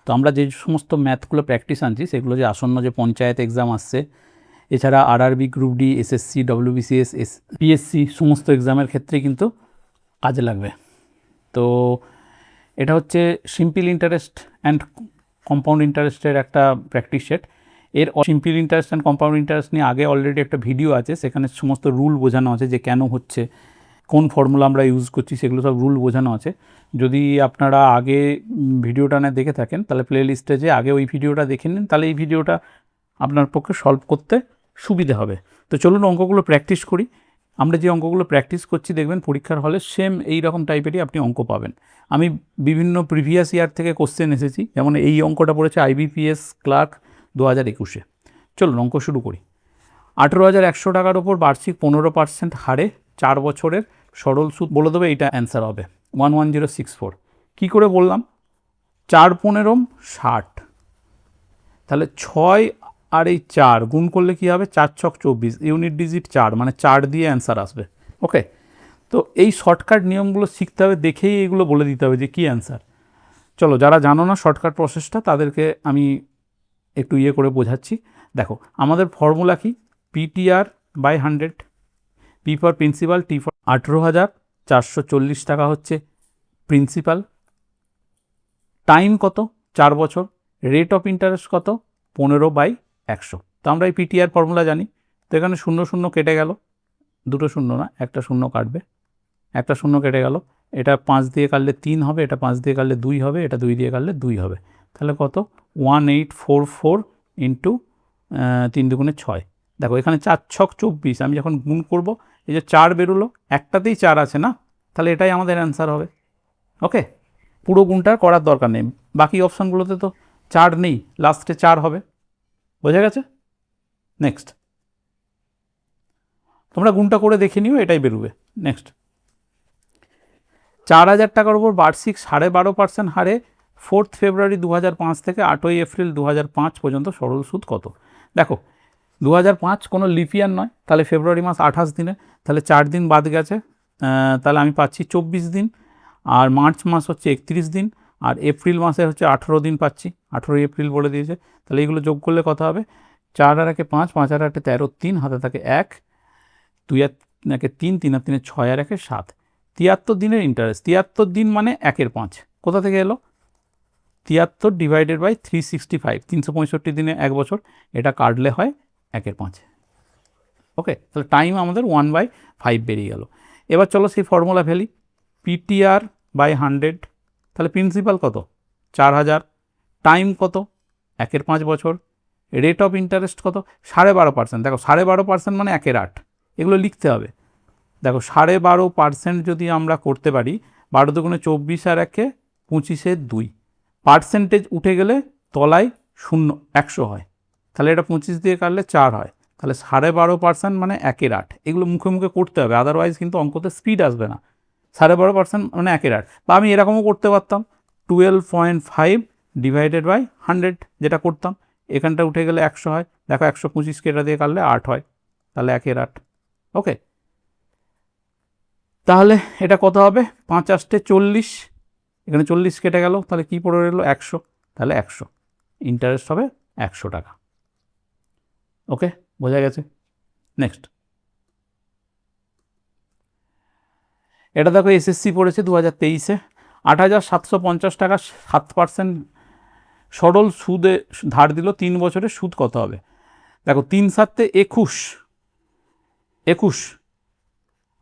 তো আমরা যে সমস্ত ম্যাথগুলো প্র্যাকটিস আনছি সেগুলো যে আসন্ন যে পঞ্চায়েত এক্সাম আসছে, এছাড়া RRB, group D, SSC, WBCS, PSC সমস্ত এক্সামের ক্ষেত্রে কিন্তু কাজে লাগবে। তো এটা হচ্ছে সিম্পল ইন্টারেস্ট অ্যান্ড কম্পাউন্ড ইন্টারেস্টের একটা প্র্যাকটিস সেট। এর simple interest and compound interest নিয়ে আগে অলরেডি একটা ভিডিও আছে, সেখানে সমস্ত রুল বোঝানো আছে যে কেন হচ্ছে, কোন ফর্মুলা আমরা ইউজ করছি, সেগুলো সব রুল বোঝানো আছে। যদি আপনারা আগে ভিডিওটা না দেখে থাকেন তাহলে প্লে লিস্টে যে আগে ওই ভিডিওটা দেখে নিন, তাহলে এই ভিডিওটা আপনার পক্ষে সলভ করতে সুবিধে হবে। তো চলুন অঙ্কগুলো প্র্যাকটিস করি। আমরা যে অঙ্কগুলো প্র্যাকটিস করছি দেখবেন পরীক্ষার হলে সেম এই রকম টাইপেরই আপনি অঙ্ক পাবেন। আমি বিভিন্ন প্রিভিয়াস ইয়ার থেকে কোশ্চেন এসেছি, যেমন এই অঙ্কটা পড়েছে আইবিপিএস ক্লার্ক 2021-এ। চলুন অঙ্ক শুরু করি। 18,100 টাকার ওপর বার্ষিক 15% হারে 4 বছরের সরল সুদ বলে দেবে, এইটা অ্যান্সার হবে 11064। কী করে বললাম? 4×15 = 60, তাহলে 6 আর এই 4 গুণ করলে কী হবে? 4×6 = 24, ইউনিট ডিজিট 4, মানে 4 দিয়ে অ্যান্সার আসবে। ওকে, তো এই শর্টকাট নিয়মগুলো শিখতে হবে, দেখেই এগুলো বলে দিতে হবে যে কী অ্যান্সার। চলো, যারা জানো না শর্টকাট প্রসেসটা তাদেরকে আমি একটু করে বোঝাচ্ছি। দেখো, আমাদের ফর্মুলা কি? PTR/100, P for principal, T for 18,440 টাকা হচ্ছে প্রিন্সিপাল। টাইম কত? 4 বছর। রেট অফ ইন্টারেস্ট কত? 15/100। তো আমরা এই পিটিআর ফর্মুলা জানি। তো এখানে 0 0 কেটে গেল, দুটো শূন্য না, একটা শূন্য কাটবে, একটা শূন্য কেটে গেল। এটা 5 দিয়ে কাটলে 3 হবে, এটা 5 দিয়ে কাটলে 2 হবে, এটা 2 দিয়ে কাটলে 2 হবে। তাহলে কত? 1844 ইন্টু 3 দুগুণে 6। দেখো এখানে 4×6 = 24। আমি যখন গুণ করব, এই যে 4 বেরোলো, একটাতেই 4 আছে না, তাহলে এটাই আমাদের অ্যান্সার হবে। ওকে, পুরো গুণটা করার দরকার নেই, বাকি অপশানগুলোতে তো 4 নেই, লাস্টে 4 হবে। বোঝা গেছে? নেক্সট, তোমরা গুণটা করে দেখে নিও, এটাই বেরোবে। নেক্সট, 4,000 টাকার উপর বার্ষিক 12.5% হারে 4 ফেব্রুয়ারি 2005 থেকে 8 এপ্রিল 2005 পর্যন্ত সরল সুদ কত? দেখো 2005 কোনো লিপ ইয়ার নয়, তাহলে ফেব্রুয়ারি মাস 28 দিনে, তাহলে 4 দিন বাদ গেছে, তাহলে আমি পাচ্ছি 24 দিন। আর মার্চ মাস হচ্ছে 31 দিন, আর এপ্রিল মাসে হচ্ছে 18 দিন পাচ্ছি, 18 এপ্রিল বলে দিয়েছে। তাহলে এইগুলো যোগ করলে কত হবে? 4 আর 1 5, 5 আর 8 13, 3 হাতে থাকে 1, 2 আর 1 3, 3 আর 3 6, আর 1 7। 73 দিনের ইন্টারেস্ট। 73 দিন মানে 1/5। কোথা থেকে এলো? 73/365, 365 দিনে 1 বছর, এটা কাটলে হয় 1/5। ওকে, তাহলে টাইম আমাদের 1/5 বেরিয়ে গেল। এবার চলো সেই ফর্মুলা ফেলি। PTR/100, তাহলে প্রিন্সিপাল কত? 4,000, টাইম কত? 1/5 বছর, রেট অফ ইন্টারেস্ট কত? 12.5%। দেখো 12.5% মানে 1/8, এগুলো লিখতে হবে। দেখো 12.5% যদি আমরা করতে পারি, 12 দুগুণে 24, আর 1 25, 2, পার্সেন্টেজ উঠে গেলে তলায় 100 হয়, তাহলে এটা 25 দিয়ে কাটলে 4 হয়, তাহলে 12.5% মানে 1/8। এগুলো মুখে মুখে করতে হবে, আদারওয়াইজ কিন্তু অঙ্কতে স্পিড আসবে না। 12.5% মানে 1/8, বা আমি এরকমও করতে পারতাম 12.5 / 100, যেটা করতাম। এখানটা উঠে গেলে 100 হয়, দেখো 125 এটা দিয়ে কাটলে 8 হয়, তাহলে 1/8। ওকে, তাহলে এটা কত হবে? 5 × 8 = 40, এখানে 40 কেটে গেল, তাহলে কী পড়ে রইলো? 100, তাহলে 100, ইন্টারেস্ট হবে 100 টাকা। ওকে, বোঝা গেছে? নেক্সট, এটা দেখো এসএসসি পড়েছে 2023-এ। 8,750 টাকা 7% সরল সুদে ধার দিল, 3 বছরের সুদ কত হবে? দেখো 3 × 7 = 21,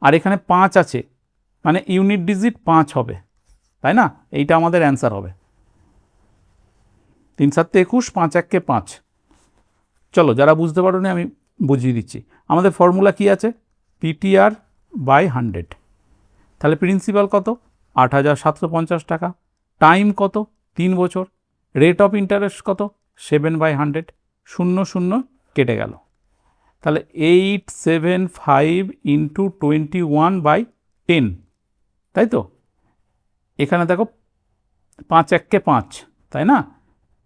আর এখানে 5 আছে, মানে ইউনিট ডিজিট 5 হবে, তাই না? এইটা আমাদের অ্যান্সার হবে। 3 × 7 = 21, 5 × 1 = 5। চলো, যারা বুঝতে পারো না আমি বুঝিয়ে দিচ্ছি। আমাদের ফর্মুলা কি আছে? PTR/100, তাহলে প্রিন্সিপাল কত? 8,750 টাকা, টাইম কত? 3 বছর, রেট অফ ইন্টারেস্ট কত? 7/100, 0 0 কেটে গেল, তাহলে 875 ইন্টু 21/10, তাই তো? এখানে দেখো 5 × 1 = 5, তাই না?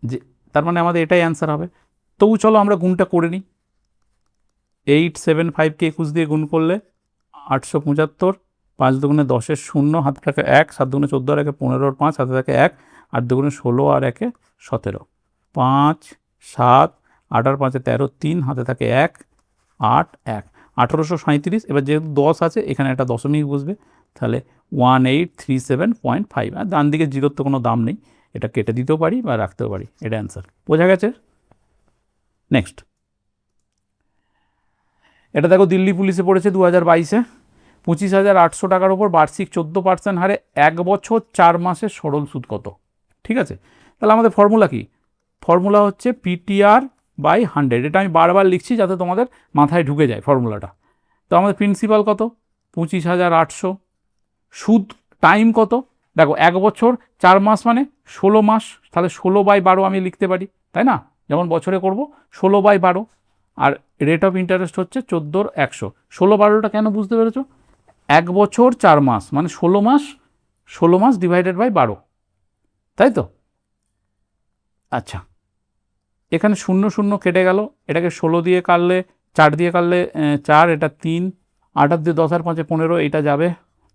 যে তার মানে আমাদের এটাই অ্যান্সার হবে। তবু চলো আমরা গুণটা করে নিই। 875কে 21 দিয়ে গুণ করলে 875, 5 দুগুণে 10, 0 হাতে থাকে 1, 7 দুগুণে 14, আর 1 15, 5 হাতে থাকে 1, 8 দুগুণে 16 আর 1 17, 5 7 8 আর 5 13, 3 হাতে থাকে 1 8 1 1837। এবার যেহেতু 10 আছে এখানে একটা দশমিক বসবে, তাহলে 1837.5। আর ডান দিকে জিরোর তো কোনো দাম নেই, এটা কেটে দিতেও পারি বা রাখতেও পারি। এটা অ্যান্সার, বোঝা গেছে? নেক্সট, এটা দেখো দিল্লি পুলিশে পড়েছে 2022-এ। 25,800 টাকার ওপর বার্ষিক 14% হারে 1 বছর 4 মাসের সরল সুদ কত? ঠিক আছে, তাহলে আমাদের ফর্মুলা কি? ফর্মুলা হচ্ছে PTR/100। এটা আমি বারবার লিখছি যাতে তোমাদের মাথায় ঢুকে যায় ফর্মুলাটা। তো আমাদের প্রিন্সিপাল কত? 25,800। সুদ টাইম কত? দেখো 1 বছর 4 মাস মানে 16 মাস, তাহলে 16/12 আমি লিখতে পারি, তাই না? যেমন বছরে করব 16/12। আর রেট অফ ইন্টারেস্ট হচ্ছে 14/100। 16/12টা কেন বুঝতে পেরেছো? 1 বছর 4 মাস মানে 16 মাস, 16 মাস ডিভাইডেড বাই 12, তাই তো? আচ্ছা, এখানে 0 0 কেটে গেল, এটাকে 16 দিয়ে কাটলে 4 দিয়ে কাটলে 4, এটা 3, 8 দিয়ে 10 আর 5 15, এটা যাবে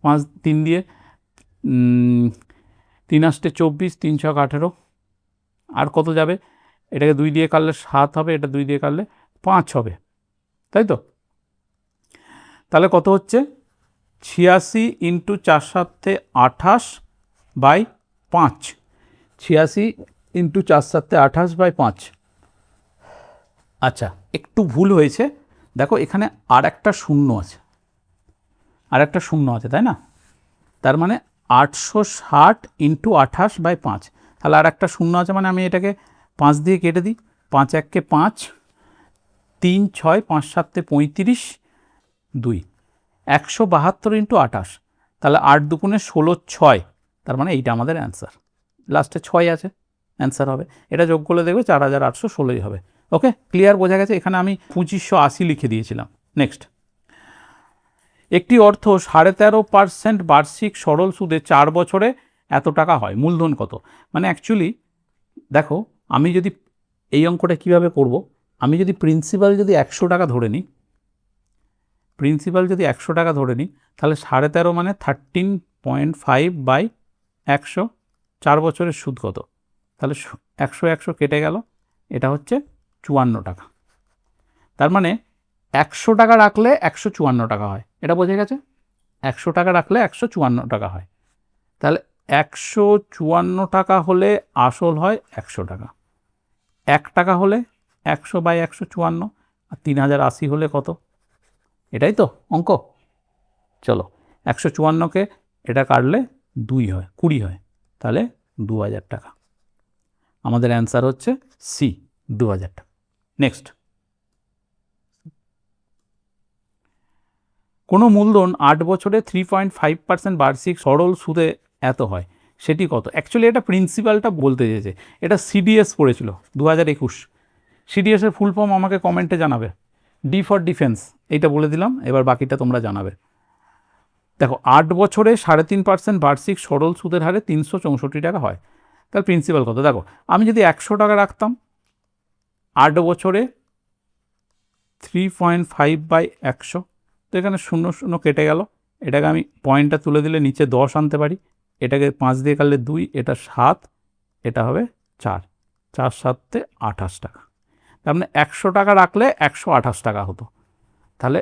5 3 দিয়ে, 3 8 24, 3 6 18, আর কত যাবে? এটাকে 2 দিয়ে কাটলে 7 হবে, এটা 2 দিয়ে কাটলে 5 হবে, তাই তো? তাহলে কত হচ্ছে? 86 × 4 7 28/5। 86 × 4 7 28/5। আচ্ছা, একটু ভুল হয়েছে, দেখো এখানে আর একটা শূন্য আছে, তাই না? তার মানে 860 × 28/5। তাহলে আর একটা শূন্য আছে, মানে আমি এটাকে 5 দিয়ে কেটে দিই। 5 1 5, 3 6, 5 7 35, 2, 172 × 28। তাহলে 8 দুগুণে 16 6, তার মানে এইটা আমাদের অ্যান্সার। লাস্টে 6 আছে, অ্যান্সার হবে। এটা যোগ করলে দেখবে 4816 হবে। ওকে, ক্লিয়ার, বোঝা গেছে? এখানে আমি 2580 লিখে দিয়েছিলাম। নেক্সট, একটি অর্থ 13.5% বার্ষিক সরল সুদে 4 বছরে এত টাকা হয়, মূলধন কত? মানে অ্যাকচুয়ালি দেখো, আমি যদি এই অঙ্কটা কীভাবে করব, আমি যদি প্রিন্সিপাল যদি 100 টাকা ধরে নিই, তাহলে 13.5 মানে 13.5/100, 4 বছরের সুদ কত? তাহলে 100 100 কেটে গেল, এটা হচ্ছে 54 টাকা। তার মানে 100 টাকা রাখলে 154 টাকা হয়, এটা বোঝা গেছে? 100 টাকা রাখলে 154 টাকা হয়। তাহলে 154 টাকা হলে আসল হয় 100 টাকা, 1 টাকা হলে 100/154, আর 3080 হলে কত? এটাই তো অঙ্ক। চলো, 154কে এটা কাটলে 2 হয়, 20 হয়, তাহলে 2000 টাকা। আমাদের অ্যান্সার হচ্ছে সি, 2000 টাকা। নেক্সট, কোনো মূলধন 8 বছরে 3.5% বার্ষিক সরল সুদে এত হয়, সেটি কত? অ্যাকচুয়ালি এটা প্রিন্সিপালটা বলতে চেয়েছে, এটা সিডিএস পড়েছিল 2021। সিডিএসের ফুল ফর্ম আমাকে কমেন্টে জানাবে। ডি ফর ডিফেন্স, এইটা বলে দিলাম, এবার বাকিটা তোমরা জানাবে। দেখো 8 বছরে 3.5% বার্ষিক সরল সুদের হারে 364 টাকা হয়, তাহলে প্রিন্সিপাল কত? দেখো আমি যদি 100 টাকা রাখতাম, 8 বছরে 3.5/100, তো এখানে 0 0 কেটে গেল, এটাকে আমি পয়েন্টটা তুলে দিলে নিচে 10 আনতে পারি, এটাকে 5 দিয়ে কাটলে 2, এটা 7, এটা হবে 4, 4 7 28 টাকা। তার মানে 100 টাকা রাখলে 128 টাকা হতো, তাহলে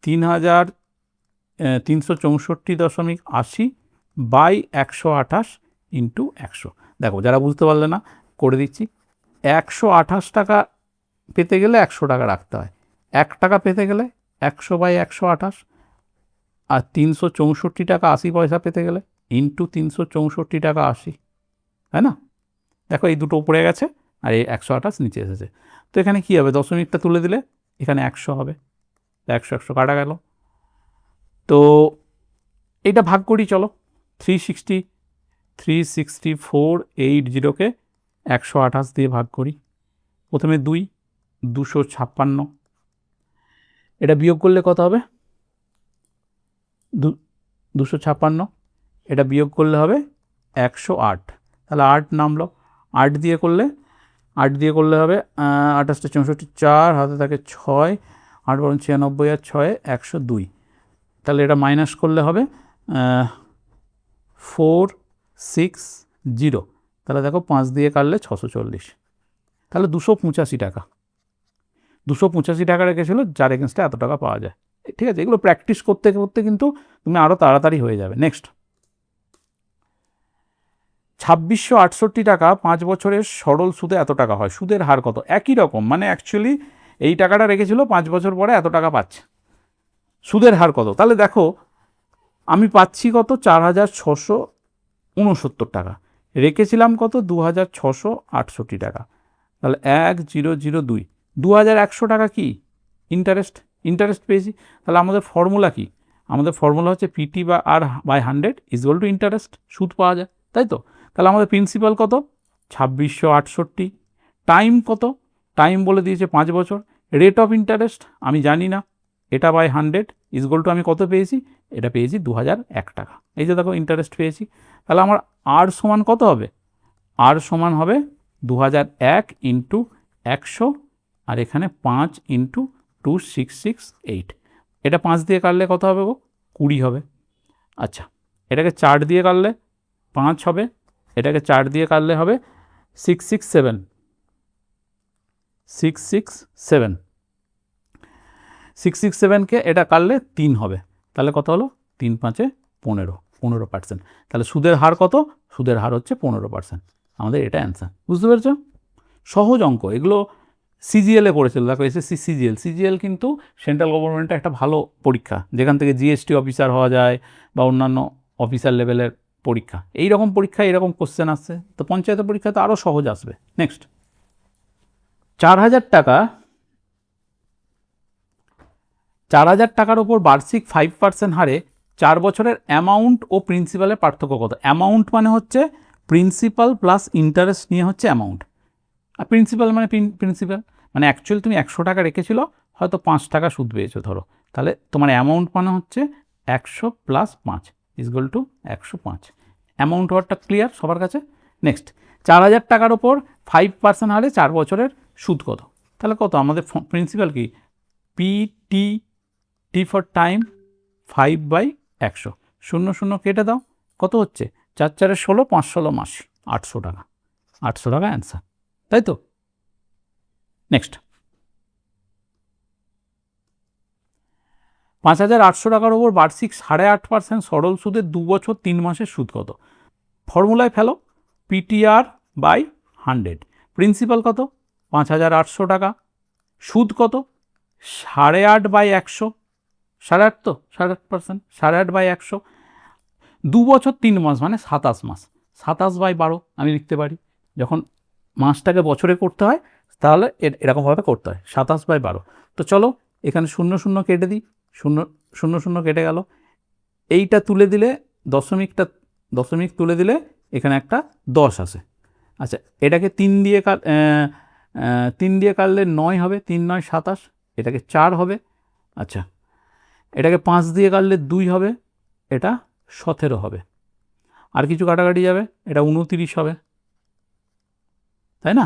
3,364.80/128 × 100। দেখো যারা বুঝতে পারলে না, করে দিচ্ছি। 128 টাকা পেতে গেলে 100 টাকা রাখতে হয়, 1 টাকা পেতে গেলে 100/128, আর 364 টাকা 80 পয়সা পেতে গেলে ইন্টু 364 টাকা 80, তাই না? দেখো এই দুটো উপরে গেছে আর এই 128 নিচে এসেছে। তো এখানে কী হবে? দশমিকটা তুলে দিলে এখানে 100 হবে, 100 100 কাটা গেল। তো এইটা ভাগ করি, চলো। 364.80কে 128 দিয়ে ভাগ করি। প্রথমে 2, 256, এটা বিয়োগ করলে কত হবে? 256, এটা বিয়োগ করলে হবে 108, তাহলে 8 নামলো। 8 দিয়ে করলে হবে 28 64, 4 হাতে থাকে 6, 8 বরং 96 আর 6 102, তাহলে এটা মাইনাস করলে হবে 460, তাহলে দেখো 5 দিয়ে কাটলে 640, তাহলে 285 টাকা, 285 টাকা রেখেছিল, যার এগেনস্টে এত টাকা পাওয়া যায়। ঠিক আছে, এগুলো প্র্যাকটিস করতে করতে কিন্তু তুমি আরও তাড়াতাড়ি হয়ে যাবে। নেক্সট, 2668 টাকা 5 বছরের সরল সুদে এত টাকা হয়, সুদের হার কত? একই রকম, মানে অ্যাকচুয়ালি এই টাকাটা রেখেছিল, 5 বছর পরে এত টাকা পাচ্ছে, সুদের হার কত? তাহলে দেখো আমি পাচ্ছি কত? 4669 টাকা, রেখেছিলাম কত? 2668 টাকা, তাহলে 1002, 2100 টাকা কি ইন্টারেস্ট, ইন্টারেস্ট পেয়েছি। তাহলে আমাদের ফর্মুলা কি? আমাদের ফর্মুলা হচ্ছে পিটি বা আর বাই 100 ইকুয়াল টু ইন্টারেস্ট, সুদ পাওয়া যায়, তাই তো? তাহলে আমাদের প্রিন্সিপাল কত? 2668, টাইম কত? টাইম বলে দিয়েছে 5 বছর, রেট অফ ইন্টারেস্ট আমি জানি না, এটা বাই 100 ইকুয়াল টু আমি কত পেয়েছি? এটা পেয়েছি 2001 টাকা। এই যে দেখো ইন্টারেস্ট পেয়েছি। তাহলে আমার আর সমান কত হবে? আর সমান হবে 2001 ইন্টু 100, আর এখানে 5 ইন্টু 2668, এটা 5 দিয়ে কাটলে কত হবে গো? 20 হবে। আচ্ছা, এটাকে 4 দিয়ে কাটলে 5 হবে, এটাকে 4 দিয়ে কাটলে হবে 667, 667কে এটা কাটলে 3 হবে, তাহলে কত হলো? 3 5 15, 15%। তাহলে সুদের হার কত? সুদের হার হচ্ছে 15%। আমাদের এটা অ্যান্সার, বুঝতে পেরেছ? সহজ অঙ্ক এগুলো, সিজিএলে পড়েছিল, দেখো এসএসসি সিজিএল, সিজিএল কিন্তু সেন্ট্রাল গভর্নমেন্টের একটা ভালো পরীক্ষা, যেখান থেকে জিএসটি অফিসার হওয়া যায় বা অন্যান্য অফিসার লেভেলের পরীক্ষা। এই রকম পরীক্ষায় এরকম কোশ্চেন আসছে, তো পঞ্চায়েতের পরীক্ষা তো আরও সহজ আসবে। নেক্সট, 4000 টাকা, 4000 টাকার ওপর বার্ষিক 5% হারে 4 বছরের অ্যামাউন্ট ও প্রিন্সিপালের পার্থক্য কত? অ্যামাউন্ট মানে হচ্ছে প্রিন্সিপাল প্লাস ইন্টারেস্ট নিয়ে হচ্ছে অ্যামাউন্ট, আর প্রিন্সিপাল মানে প্রিন্সিপাল, মানে অ্যাকচুয়ালি তুমি 100 টাকা রেখেছিল, হয়তো 5 টাকা সুদ পেয়েছো ধরো, তাহলে তোমার অ্যামাউন্ট মানে হচ্ছে 100 প্লাস 5 ইকুয়াল টু 105। অ্যামাউন্ট হওয়ারটা ক্লিয়ার সবার কাছে? নেক্সট, 4000 টাকার ওপর 5% হারে 4 বছরের সুদ কত? তাহলে কত? আমাদের প্রিন্সিপাল কি? পিটি, টি ফর টাইম, 5/100, 0 কেটে দাও, কত হচ্ছে? 4 4 16, 5 16 মাস, 800 টাকা, 800 টাকা অ্যান্সার, তাই তো? নেক্সট, 5800 টাকার ওপর বার্ষিক 8.5% সরল সুদের 2 বছর 3 মাসের সুদ কত? ফর্মুলায় ফেলো, পিটিআর বাই 100, প্রিন্সিপাল কত? 5800 টাকা, সুদ কত? 8.5/100, 8.5 তো 8.5%, 8.5/100, 2 বছর 3 মাস মানে 27 মাস, 27/12 আমি লিখতে পারি। যখন মাসটাকে বছরে করতে হয় তাহলে এরকমভাবে করতে হয়, 27/12। তো চলো এখানে 0 কেটে দিই, 0 কেটে গেল, এইটা তুলে দিলে দশমিক তুলে দিলে এখানে একটা 10 আসে। আচ্ছা, এটাকে 3 দিয়ে কাটলে 9 হবে, 3 9 27, এটাকে 4 হবে। আচ্ছা, এটাকে 5 দিয়ে কাটলে 2 হবে, এটা 17 হবে, আর কিছু কাটাকাটি যাবে, এটা 29 হবে, তাই না?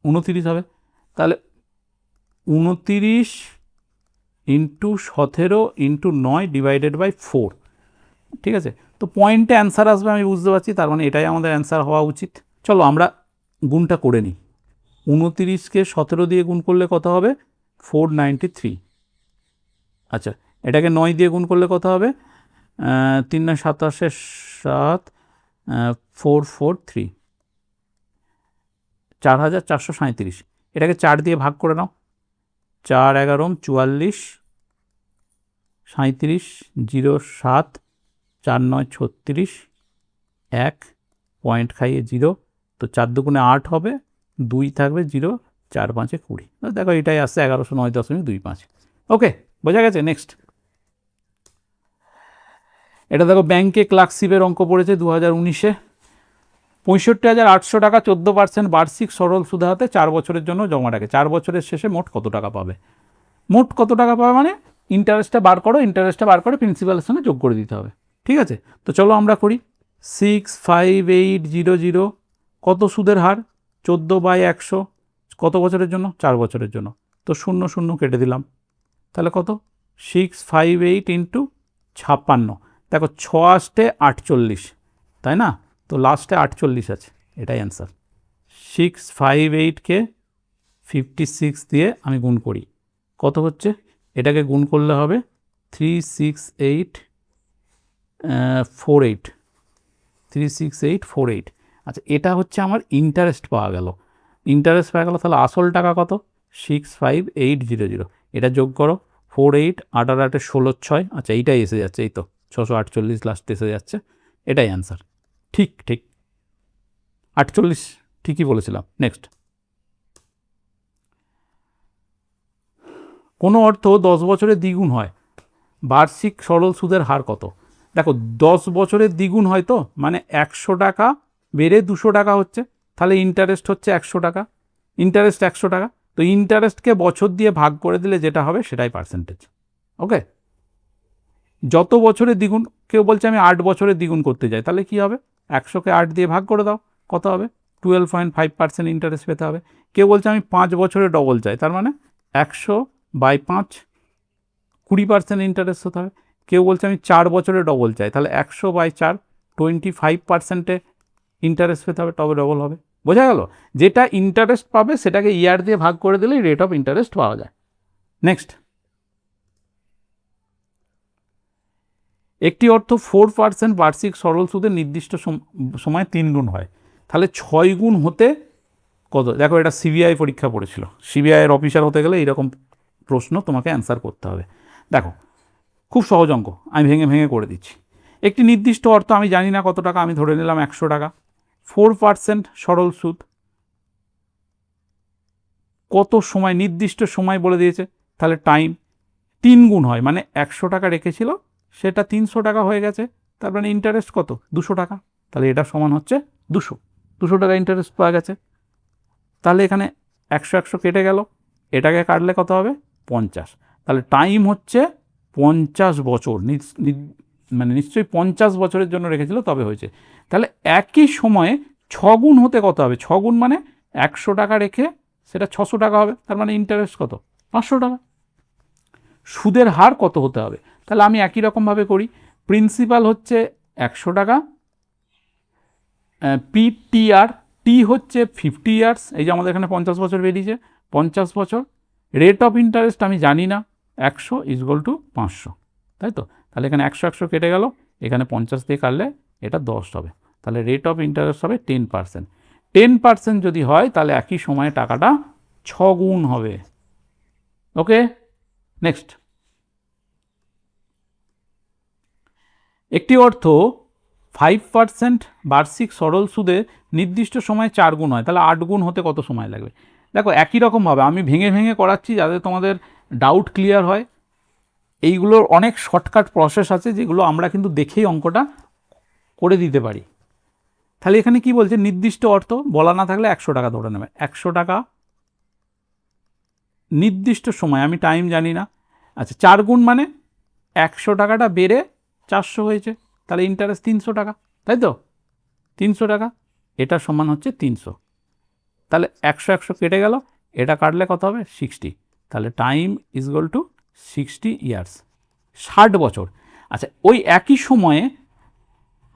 29 হবে, তাহলে 29 ইন্টু 17 ইন্টু 9 ডিভাইডেড বাই 4, ঠিক আছে? তো পয়েন্টে অ্যান্সার আসবে আমি বুঝতে পারছি, তার মানে এটাই আমাদের অ্যান্সার হওয়া উচিত। চলো আমরা গুণটা করে নিই, 29কে 17 দিয়ে গুণ করলে কত হবে? 493। আচ্ছা, এটাকে 9 দিয়ে গুণ করলে কত হবে? 3 9 27 7, 443, 4437। এটাকে 4 দিয়ে ভাগ করে নাও, 4 11 44, 37 0 7, 4 9 36, 1 পয়েন্ট খাইয়ে 0, তো 4 দুগুণে 8 হবে, 2 থাকবে 0, 4 5 20। দেখো এটাই আসছে 1109.25। ওকে, বোঝা গেছে? নেক্সট, এটা দেখো ব্যাংকে ক্লার্কশিপের অঙ্ক পড়েছে 2019-এ, 65,800 টাকা 14% বার্ষিক সরল সুদ হাতে 4 বছরের জন্য জমা রাখে, 4 বছরের শেষে মোট কত টাকা পাবে? মোট কত টাকা পাবে মানে ইন্টারেস্টটা বার করো, ইন্টারেস্টটা বার করে প্রিন্সিপালের সঙ্গে যোগ করে দিতে হবে, ঠিক আছে? তো চলো আমরা করি, 65800 কত সুদের হার? 14/100, কত বছরের জন্য? 4 বছরের জন্য, তো 0 কেটে দিলাম, তাহলে কত? 658 ইন্টু 56, দেখো 6 আসতে 48, তাই না? তো লাস্টে 48 আছে, এটাই অ্যান্সার। 658কে 56 দিয়ে আমি গুণ করি, কত হচ্ছে? এটাকে গুণ করলে হবে 36848, 36848। আচ্ছা, এটা হচ্ছে আমার ইন্টারেস্ট পাওয়া গেল, ইন্টারেস্ট পাওয়া গেল। তাহলে আসল টাকা কত? 65800। এটা যোগ করো, 48 8 আর 8 16 6। আচ্ছা, এইটাই এসে যাচ্ছে, এই তো 648 লাস্টে এসে যাচ্ছে, এটাই অ্যান্সার। ঠিক ঠিক 48 ঠিকই বলেছিলাম। নেক্সট, কোনো অর্থ 10 বছরে দ্বিগুণ হয়, বার্ষিক সরল সুদের হার কত? দেখো 10 বছরের দ্বিগুণ হয়, তো মানে 100 টাকা বেড়ে 200 টাকা হচ্ছে, তাহলে ইন্টারেস্ট হচ্ছে 100 টাকা, ইন্টারেস্ট 100 টাকা। তো ইন্টারেস্টকে বছর দিয়ে ভাগ করে দিলে যেটা হবে সেটাই পার্সেন্টেজ। ওকে, যত বছরের দ্বিগুণ, কেউ বলছে আমি 8 বছরের দ্বিগুণ করতে যাই, তাহলে কি হবে? 100কে 8 দিয়ে ভাগ করে দাও, কত হবে? 12.5% ইন্টারেস্ট পেতে হবে। কেউ বলছে আমি 5 বছরে ডবল চাই, তার মানে 100/5 20% ইন্টারেস্ট হতে হবে। কেউ বলছে আমি 4 বছরে ডবল চাই, তাহলে 100/4 25%-এ ইন্টারেস্ট পেতে হবে, তবে ডবল হবে। বোঝা গেল? যেটা ইন্টারেস্ট পাবে সেটাকে ইয়ার দিয়ে ভাগ করে দিলেই রেট অফ ইন্টারেস্ট পাওয়া যায়। নেক্সট, একটি অর্থ 4% বার্ষিক সরল সুদের নির্দিষ্ট সময় 3 গুণ হয়, তাহলে 6 গুণ হতে কত? দেখো, এটা সিবিআই পরীক্ষা পড়েছিল, সিবিআইয়ের অফিসার হতে গেলে এইরকম প্রশ্ন তোমাকে অ্যান্সার করতে হবে। দেখো, খুব সহজ অঙ্ক, আমি ভেঙে ভেঙে করে দিচ্ছি। একটি নির্দিষ্ট অর্থ আমি জানি না কত টাকা, আমি ধরে নিলাম 100 টাকা। 4% সরল সুদ, কত সময়? নির্দিষ্ট সময় বলে দিয়েছে, তাহলে টাইম। 3 গুণ হয়, মানে 100 টাকা রেখেছিল সেটা 300 টাকা হয়ে গেছে, তার মানে ইন্টারেস্ট কত? 200 টাকা। তাহলে এটা সমান হচ্ছে 200 টাকা ইন্টারেস্ট পাওয়া গেছে। তাহলে এখানে 100 কেটে গেল, এটাকে কাটলে কত হবে? 50। তাহলে টাইম হচ্ছে 50 বছর, মানে নিশ্চয়ই 50 বছরের জন্য রেখেছিল, তবে হয়েছে। তাহলে একই সময়ে 6 গুণ হতে কত হবে? 6 গুণ মানে 100 টাকা রেখে সেটা 600 টাকা হবে, তার মানে ইন্টারেস্ট কত? 500 টাকা। সুদের হার কত হতে হবে? তাহলে আমি একই রকমভাবে করি, প্রিন্সিপাল হচ্ছে 100 টাকা, পিটিআর, টি হচ্ছে 50 ইয়ার্স, এই যে আমাদের এখানে 50 বছর বেরিয়েছে, 50 বছর। রেট অফ ইন্টারেস্ট আমি জানি না, 100 = 500, তাই তো? তাহলে এখানে 100 কেটে গেল, এখানে 50 দিয়ে কাটলে এটা 10 হবে, তাহলে রেট অফ ইন্টারেস্ট হবে 10%। 10% যদি হয় তাহলে একই সময়ে টাকাটা 6 গুণ হবে। ওকে, নেক্সট, একটি অর্থ 5% বার্ষিক সরল সুদে নির্দিষ্ট সময়ে 4 গুণ হয়, তাহলে 8 গুণ হতে কত সময় লাগবে? দেখো, একই রকমভাবে আমি ভেঙে ভেঙে করাচ্ছি যাতে তোমাদের ডাউট ক্লিয়ার হয়। এইগুলোর অনেক শর্টকাট প্রসেস আছে যেগুলো আমরা কিন্তু দেখেই অঙ্কটা করে দিতে পারি। তাহলে এখানে কি বলছে? নির্দিষ্ট অর্থ বলা না থাকলে 100 টাকা ধরে নেবে, 100 টাকা নির্দিষ্ট সময়, আমি টাইম জানি না। আচ্ছা, 4 গুণ মানে 100 টাকাটা বেড়ে 400 হয়েছে, তাহলে ইন্টারেস্ট 300 টাকা, তাই তো? 300 টাকা, এটা সমান হচ্ছে 300। তাহলে 100 কেটে গেল, এটা কাটলে কত হবে? 60। তাহলে টাইম = 60 ইয়ার্স, 60 বছর। আচ্ছা, ওই একই সময়ে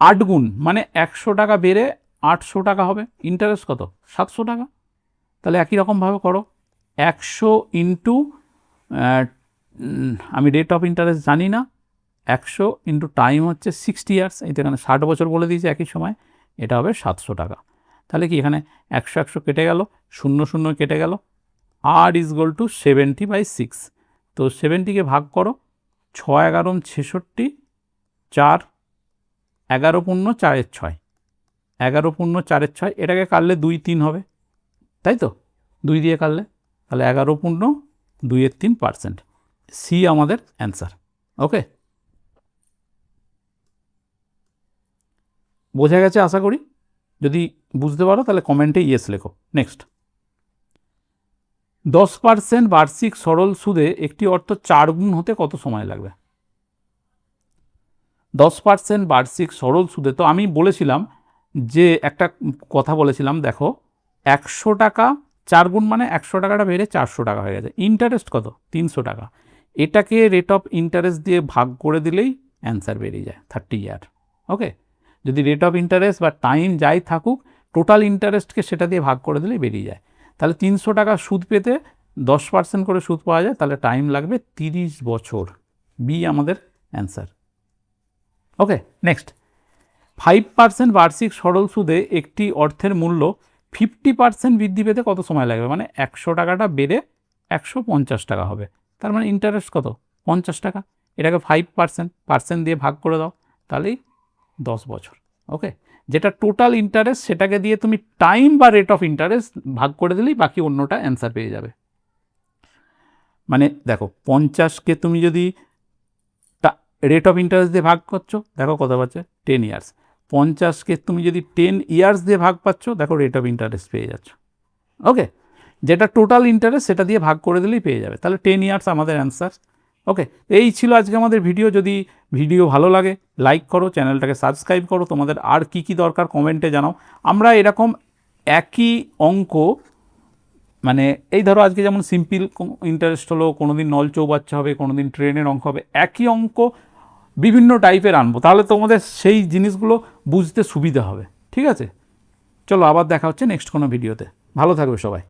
8 গুণ মানে 100 টাকা বেড়ে 800 টাকা হবে, ইন্টারেস্ট কত? 700 টাকা। তাহলে একই রকমভাবে করো, 100 ইন্টু, আমি রেট অফ ইন্টারেস্ট জানি না, 100 ইন্টু টাইম হচ্ছে 60 ইয়ার্স, এই তো এখানে 60 বছর বলে দিয়েছে একই সময়, এটা হবে 700 টাকা। তাহলে কি এখানে 100 কেটে গেল, 0 কেটে গেল, আর = 70/6। তো 70কে ভাগ করো, 6 11 66, 4 11 পূর্ণ 4 6, 11 পূর্ণ 4 6, এটাকে কাটলে 2 3 হবে, তাই তো? 2 দিয়ে কাটলে, তাহলে 11 পূর্ণ 2 3%, সি আমাদের অ্যান্সার। ওকে, বোঝা গেছে আশা করি। যদি বুঝতে পারো তাহলে কমেন্টে ইয়েস লেখো। নেক্সট, 10% বার্ষিক সরল সুদে একটি অর্থ 4 গুণ হতে কত সময় লাগবে? 10% বার্ষিক সরল সুদে, তো আমি বলেছিলাম যে একটা কথা বলেছিলাম, দেখো 100 টাকা 4 গুণ মানে 100 টাকাটা বেড়ে 400 টাকা হয়ে গেছে, ইন্টারেস্ট কত? 300 টাকা। এটাকে রেট অফ ইন্টারেস্ট দিয়ে ভাগ করে দিলেই অ্যান্সার বেরিয়ে যায় 30 ইয়ার। ওকে, যদি রেট অফ ইন্টারেস্ট বা টাইম যাই থাকুক, টোটাল ইন্টারেস্টকে সেটা দিয়ে ভাগ করে দিলেই বেরিয়ে যায়। তাহলে 300 টাকা সুদ পেতে 10% করে সুদ পাওয়া যায়, তাহলে টাইম লাগবে 30 বছর। বি আমাদের অ্যান্সার। ওকে, নেক্সট, 5% বার্ষিক সরল সুদে একটি অর্থের মূল্য 50% বৃদ্ধি পেতে কত সময় লাগবে? মানে 100 টাকাটা বেড়ে 150 টাকা হবে, তার মানে ইন্টারেস্ট কত? 50 টাকা। এটাকে 5% দিয়ে ভাগ করে দাও, তাহলেই 10 বছর। ওকে, যেটা টোটাল ইন্টারেস্ট সেটাকে দিয়ে তুমি টাইম বা রেট অফ ইন্টারেস্ট ভাগ করে দিলেই বাকি অন্যটা অ্যান্সার পেয়ে যাবে। মানে দেখো, 50কে তুমি যদি রেট অফ ইন্টারেস্ট দিয়ে ভাগ করছো, দেখো কত পাচ্ছে? 10 ইয়ার্স। 50কে তুমি যদি 10 ইয়ার্স দিয়ে ভাগ পাচ্ছ, দেখো রেট অফ ইন্টারেস্ট পেয়ে যাচ্ছ। ওকে, যেটা টোটাল ইন্টারেস্ট সেটা দিয়ে ভাগ করে দিলেই পেয়ে যাবে, তাহলে 10 ইয়ার্স আমাদের অ্যান্সার। ওকে, এই ছিল আজকে আমাদের ভিডিও। যদি ভিডিও ভালো লাগে লাইক করো, চ্যানেলটাকে সাবস্ক্রাইব করো, তোমাদের আর কি কি দরকার কমেন্টে জানাও। আমরা এরকম একই অঙ্ক, মানে এই ধরো আজকে যেমন সিম্পল ইন্টারেস্ট হলো, কোনো দিন নল চৌবাচ্চা হবে, কোনো দিন ট্রেনের অঙ্ক হবে, একই অঙ্ক বিভিন্ন টাইপের আনবো, তাহলে তোমাদের সেই জিনিসগুলো বুঝতে সুবিধা হবে। ঠিক আছে, চলো আবার দেখা হচ্ছে নেক্সট কোনো ভিডিওতে। ভালো থাকবে সবাই।